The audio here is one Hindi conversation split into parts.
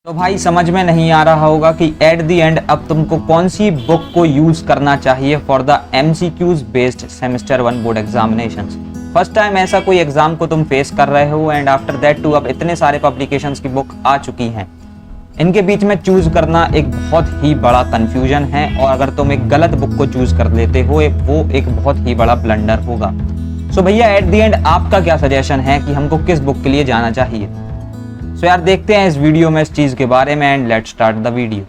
तो भाई समझ में नहीं आ रहा होगा कि एट द एंड अब तुमको कौन सी बुक को यूज करना चाहिए for the MCQs based semester 1 board examinations. First time ऐसा कोई एग्जाम को तुम फेस कर रहे हो एंड आफ्टर दैट टू अब इतने सारे पब्लिकेशंस की बुक आ चुकी हैं, इनके बीच में चूज करना एक बहुत ही बड़ा कंफ्यूजन है और अगर तुम एक गलत बुक को चूज कर लेते हो वो एक बहुत ही बड़ा ब्लंडर होगा। सो भैया एट द एंड आपका क्या सजेशन है कि हमको किस बुक के लिए जाना चाहिए? सो यार देखते हैं इस वीडियो में इस चीज के बारे में and let's start the video.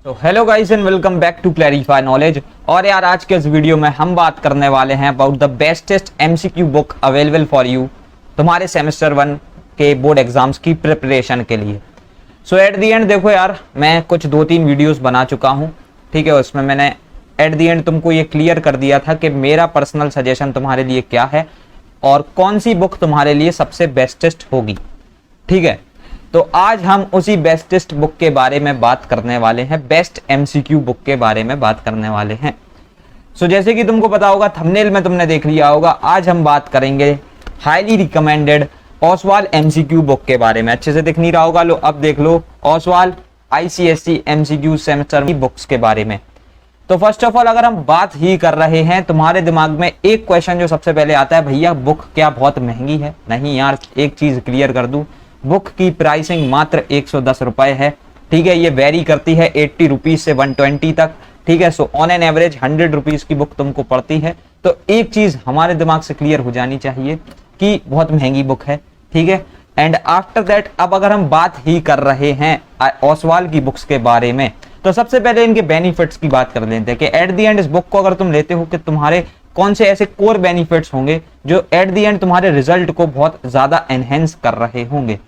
तो hello guys and welcome back to Clarify Knowledge. और यार आज के इस वीडियो में हम बात करने वाले हैं about the bestest MCQ book available for you तुम्हारे सेमेस्टर 1 के बोर्ड एग्जाम्स की प्रिपरेशन के लिए। सो एट द एंड देखो यार, मैं कुछ 2-3 वीडियोस बना चुका हूँ, ठीक है। उसमें मैंने एट द एंड तुमको ये क्लियर कर दिया था कि मेरा पर्सनल सजेशन तुम्हारे लिए क्या है और कौन सी बुक तुम्हारे लिए सबसे बेस्टेस्ट होगी, ठीक है। तो आज हम उसी बेस्टेस्ट बुक के बारे में बात करने वाले हैं, बेस्ट एमसीक्यू बुक के बारे में बात करने वाले हैं। सो जैसे कि तुमको पता होगा, थंबनेल में तुमने देख लिया होगा, आज हम बात करेंगे highly recommended Oswal MCQ book के बारे में। अच्छे से दिख नहीं रहा होगा, लो अब देख लो, ओसवाल आईसीएसई एमसीक्यू सेमेस्टर की बुक्स के बारे में। तो फर्स्ट ऑफ ऑल अगर हम बात ही कर रहे हैं, तुम्हारे दिमाग में एक क्वेश्चन जो सबसे पहले आता है, भैया बुक क्या बहुत महंगी है? नहीं यार, एक चीज क्लियर कर दूं, बुक की प्राइसिंग मात्र 110 रुपए है, ठीक है। ये वेरी करती है 80 रुपीज से 120 तक, ठीक है। So on an average 100 rupees की बुक तुमको पड़ती है। तो एक चीज हमारे दिमाग से क्लियर हो जानी चाहिए कि बहुत महंगी बुक है, ठीक है। एंड आफ्टर दैट अब अगर हम बात ही कर रहे हैं ओसवाल की बुक्स के बारे में, तो सबसे पहले इनके बेनिफिट्स की बात कर लेते हैं कि एट द एंड इस बुक को अगर तुम लेते हो कि तुम्हारे कौन से ऐसे कोर बेनिफिट्स होंगे जो एट द एंड तुम्हारे रिजल्ट को बहुत ज्यादा एनहेंस कर रहे होंगे।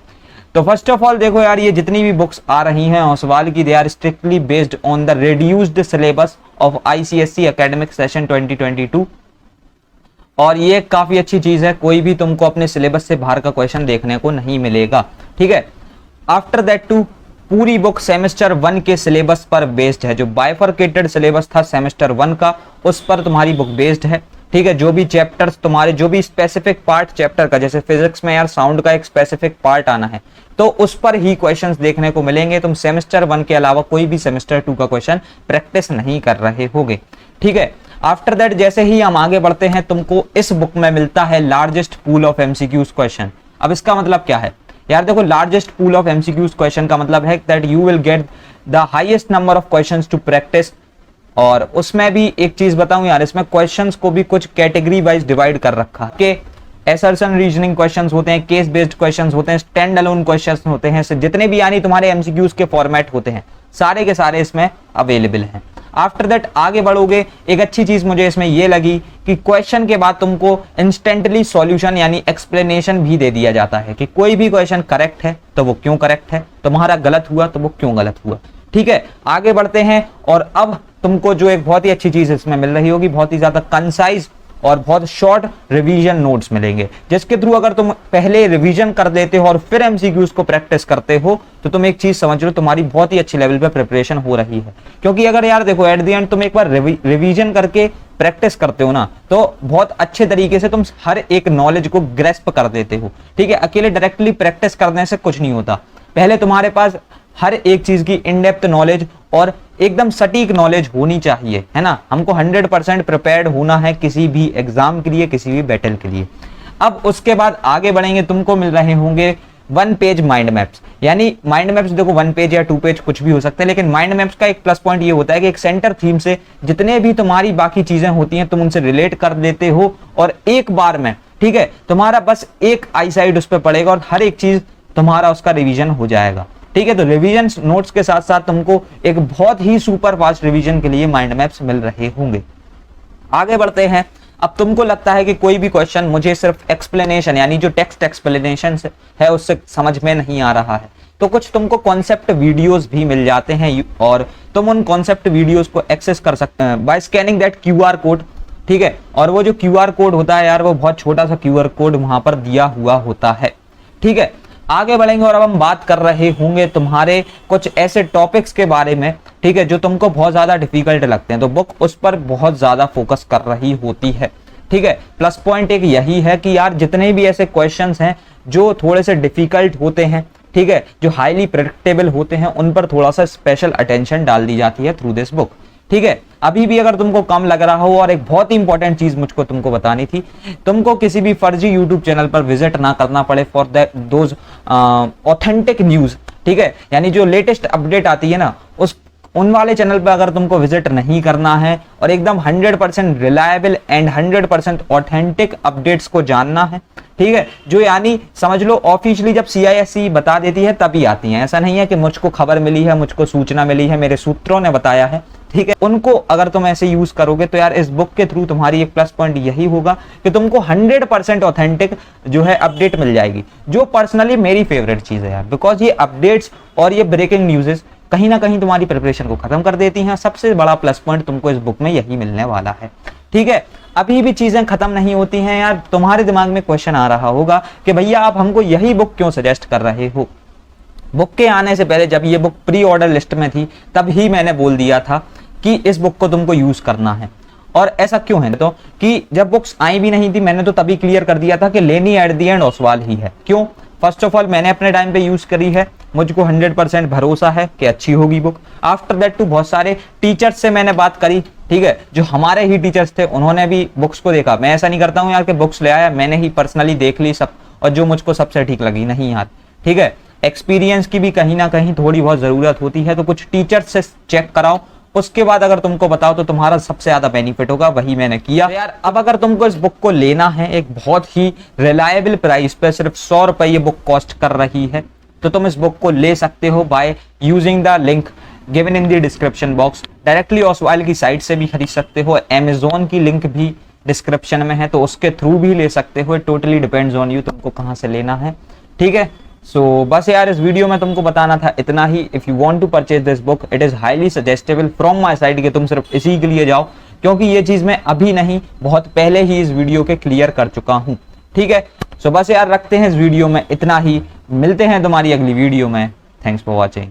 तो फर्स्ट ऑफ ऑल देखो यार, ये जितनी भी बुक्स आ रही हैं ओसवाल की, they are strictly based on the reduced syllabus of ICSE academic session 2022 और ये काफी अच्छी चीज है, कोई भी तुमको अपने सिलेबस से बाहर का क्वेश्चन देखने को नहीं मिलेगा, ठीक है। आफ्टर दैट टू पूरी बुक सेमेस्टर 1 के सिलेबस पर बेस्ड है, जो बाइफरकेटेड सिलेबस था सेमेस्टर 1 का उस पर तुम्हारी बुक बेस्ड है, ठीक है। जो भी चैप्टर्स तुम्हारे, जो भी स्पेसिफिक पार्ट चैप्टर का, जैसे फिजिक्स में यार साउंड का एक स्पेसिफिक पार्ट आना है तो उस पर ही क्वेश्चंस देखने को मिलेंगे। तुम सेमेस्टर 1 के अलावा कोई भी सेमेस्टर 2 का क्वेश्चन प्रैक्टिस नहीं कर रहे होगे, ठीक है। आफ्टर दैट जैसे ही हम आगे बढ़ते हैं, तुमको इस बुक में मिलता है largest pool of MCQs question. अब इसका मतलब क्या है यार? देखो, largest pool of MCQs question का मतलब है that you will get the highest number of questions to practice. और उसमें भी एक चीज बताऊं यार, इसमें क्वेश्चंस को भी कुछ कैटेगरी वाइज डिवाइड कर रखा है कि असर्शन रीजनिंग क्वेश्चंस होते हैं, केस बेस्ड क्वेश्चंस होते हैं, स्टैंड अलोन क्वेश्चंस होते हैं, जितने भी यानी तुम्हारे एमसीक्यूज के फॉर्मेट होते हैं सारे के सारे इसमें अवेलेबल हैं। आफ्टर दैट आगे बढ़ोगे, एक अच्छी चीज मुझे इसमें ये लगी कि क्वेश्चन के बाद तुमको इंस्टेंटली सॉल्यूशन यानी एक्सप्लेनेशन भी दे दिया जाता है कि कोई भी क्वेश्चन करेक्ट है तो वो क्यों करेक्ट है, तुम्हारा गलत हुआ तो वो क्यों गलत हुआ, ठीक है। आगे बढ़ते हैं और अब तुमको जो एक बहुत ही अच्छी चीज इसमें मिल रही होगी, बहुत ही ज्यादा कंसाइज और बहुत शॉर्ट रिवीजन नोट्स मिलेंगे, जिसके थ्रू अगर तुम पहले रिवीजन कर देते हो और फिर एमसीक्यूज को प्रैक्टिस करते हो तो तुम एक चीज समझ लो, तुम्हारी बहुत ही अच्छी लेवल पे प्रिपरेशन हो रही है। क्योंकि अगर यार देखो एट द एंड तुम एक बार रिवीजन करके प्रैक्टिस करते हो ना, तो बहुत अच्छे तरीके से तुम हर एक नॉलेज को ग्रेस्प कर देते हो, ठीक है। अकेले डायरेक्टली प्रैक्टिस करने से कुछ नहीं होता, पहले तुम्हारे पास हर एक चीज की इन डेप्थ नॉलेज और एकदम सटीक नॉलेज होनी चाहिए, है ना। हमको 100% प्रिपेयर्ड होना है किसी भी एग्जाम के लिए, किसी भी बैटल के लिए। अब उसके बाद आगे बढ़ेंगे, तुमको मिल रहे होंगे 1 पेज माइंड मैप्स। यानी माइंड मैप्स देखो 1 पेज या 2 पेज कुछ भी हो सकते हैं, लेकिन माइंड मैप्स का एक प्लस पॉइंट ये होता है कि एक सेंटर थीम से जितने भी तुम्हारी बाकी चीजें होती हैं तुम उनसे रिलेट कर देते हो और एक बार में, ठीक है, तुम्हारा बस एक आई साइड उस पर पड़ेगा और हर एक चीज तुम्हारा उसका रिवीजन हो जाएगा, ठीक है। तो रिवीजन नोट्स के साथ साथ तुमको एक बहुत ही सुपर फास्ट रिवीजन के लिए माइंड मैप्स मिल रहे होंगे। आगे बढ़ते हैं, अब तुमको लगता है कि कोई भी क्वेश्चन मुझे सिर्फ एक्सप्लेनेशन यानी जो टेक्स्ट एक्सप्लेनेशन है उससे समझ में नहीं आ रहा है, तो कुछ तुमको कॉन्सेप्ट वीडियोस भी मिल जाते हैं और तुम उन कॉन्सेप्ट वीडियोस को एक्सेस कर सकते हैं by scanning that QR code, ठीक है। और वो जो क्यूआर कोड होता है यार, वो बहुत छोटा सा क्यूआर कोड वहां पर दिया हुआ होता है, ठीक है। आगे बढ़ेंगे और अब हम बात कर रहे होंगे तुम्हारे कुछ ऐसे टॉपिक्स के बारे में, ठीक है, जो तुमको बहुत ज्यादा डिफिकल्ट लगते हैं, तो बुक उस पर बहुत ज्यादा फोकस कर रही होती है, ठीक है। प्लस पॉइंट एक यही है कि यार जितने भी ऐसे क्वेश्चंस हैं जो थोड़े से डिफिकल्ट होते हैं, ठीक है, जो हाईली प्रेडिक्टेबल होते हैं उन पर थोड़ा सा स्पेशल अटेंशन डाल दी जाती है थ्रू दिस बुक। ठीक है, अभी भी अगर तुमको कम लग रहा हो, और एक बहुत ही इंपॉर्टेंट चीज मुझको तुमको बतानी थी, तुमको किसी भी फर्जी यूट्यूब चैनल पर विजिट ना करना पड़े फॉर दोज ऑथेंटिक न्यूज। ठीक है, यानी जो लेटेस्ट अपडेट आती है ना, उन वाले चैनल पे अगर तुमको विजिट नहीं करना है और एकदम 100% रिलायबल एंड 100% ऑथेंटिक अपडेट्स को जानना है, ठीक है, जो यानी समझ लो ऑफिशियली जब CISE बता देती है तभी आती हैं। ऐसा नहीं है कि मुझको खबर मिली है, मुझको सूचना मिली है, मेरे सूत्रों ने बताया है। ठीक है, उनको अगर तुम ऐसे यूज करोगे तो यार इस बुक के थ्रू तुम्हारी एक प्लस पॉइंट यही होगा कि तुमको 100% ऑथेंटिक जो है अपडेट मिल जाएगी, जो पर्सनली मेरी फेवरेट चीज है यार, बिकॉज ये अपडेट्स और ये ब्रेकिंग न्यूज़ कहीं ना कहीं तुम्हारी प्रिपरेशन को खत्म कर देती हैं। सबसे बड़ा प्लस पॉइंट तुमको इस बुक में यही मिलने वाला है। ठीक है, अभी भी चीजें खत्म नहीं होती हैं यार। तुम्हारे दिमाग में क्वेश्चन आ रहा होगा कि भैया आप हमको यही बुक क्यों सजेस्ट कर रहे हो। बुक के आने से पहले जब ये बुक प्री ऑर्डर लिस्ट में थी तब ही मैंने बोल दिया था कि इस बुक को तुमको यूज करना है। और ऐसा क्यों है, तो कि जब बुक्स आई भी नहीं थी मैंने तो तभी क्लियर कर दिया था कि लेनी एट दी एंड ओसवाल ही है। क्यों? फर्स्ट ऑफ ऑल मैंने अपने टाइम पे यूज करी है, मुझको 100% भरोसा है कि अच्छी होगी बुक। आफ्टर दैट टू बहुत सारे टीचर्स से मैंने बात करी, ठीक है, जो हमारे ही टीचर्स थे, उन्होंने भी बुक्स को देखा। मैं ऐसा नहीं करता हूँ यार कि बुक्स ले आया, मैंने ही पर्सनली देख ली सब और जो मुझको सबसे ठीक लगी, नहीं यार। ठीक है, एक्सपीरियंस की भी कहीं ना कहीं थोड़ी बहुत जरूरत होती है, तो कुछ टीचर्स से चेक कराओ, उसके बाद अगर तुमको बताओ तो तुम्हारा सबसे ज्यादा बेनिफिट होगा। वही मैंने किया। तो यार अब अगर तुमको इस बुक को लेना है एक बहुत ही रिलायबल प्राइस पे, सिर्फ 100 रुपए ये बुक कॉस्ट कर रही है, तो तुम इस बुक को ले सकते हो by using the link given in the description box. Directly Oswal की साइट से भी खरीद सकते हो, अमेजोन की लिंक भी डिस्क्रिप्शन में है, तो उसके थ्रू भी ले सकते हो। टोटली डिपेंड्स ऑन यू, तुमको कहाँ से लेना है। ठीक है, सो बस यार इस वीडियो में तुमको बताना था इतना ही। If you want to purchase this book it is highly suggestable from my side कि तुम सिर्फ इसी के लिए जाओ, क्योंकि ये चीज मैं अभी नहीं बहुत पहले ही इस वीडियो के क्लियर कर चुका हूं। ठीक है, सो बस यार रखते हैं इस वीडियो में इतना ही, मिलते हैं तुम्हारी अगली वीडियो में। Thanks for watching.